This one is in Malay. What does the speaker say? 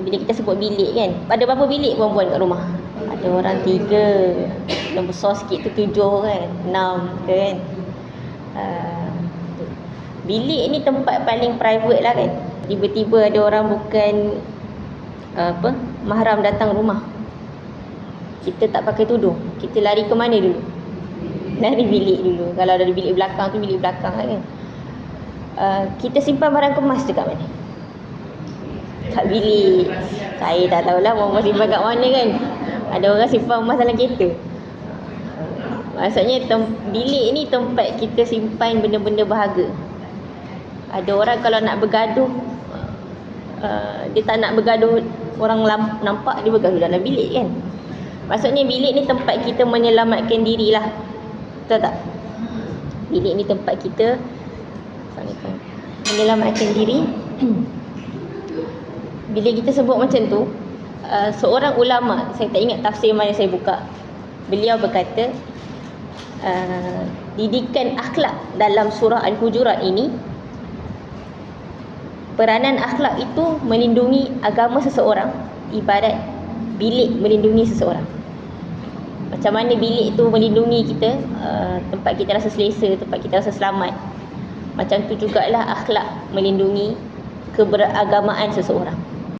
Bila kita sebut bilik kan, ada berapa bilik perempuan kat rumah? Ada orang 3, yang besar sikit tu 7 kan, 6 kan. Bilik ni tempat paling private lah kan. Tiba-tiba ada orang bukan mahram datang rumah, kita tak pakai tudung, kita lari ke mana dulu? Lari bilik dulu. Kalau ada bilik belakang tu bilik belakang kan. Kita simpan barang kemas dekat mana? Kat bilik. Saya tak tahulah mau simpan kat mana kan. Ada orang simpan emas dalam kereta. Maksudnya bilik ni tempat kita simpan benda-benda berharga. Ada orang kalau nak bergaduh, dia tak nak bergaduh orang nampak, dia bergaduh dalam bilik kan. Maksudnya bilik ni tempat kita menyelamatkan dirilah. Betul tak? Bilik ni tempat kita menyelamatkan diri. Bila kita sebut macam tu, seorang ulama, saya tak ingat tafsir mana saya buka, beliau berkata didikan akhlak dalam surah Al-Hujurat ini, peranan akhlak itu melindungi agama seseorang ibarat bilik melindungi seseorang. Macam mana bilik tu melindungi kita, tempat kita rasa selesa, tempat kita rasa selamat. Macam tu jugalah akhlak melindungi keberagamaan seseorang.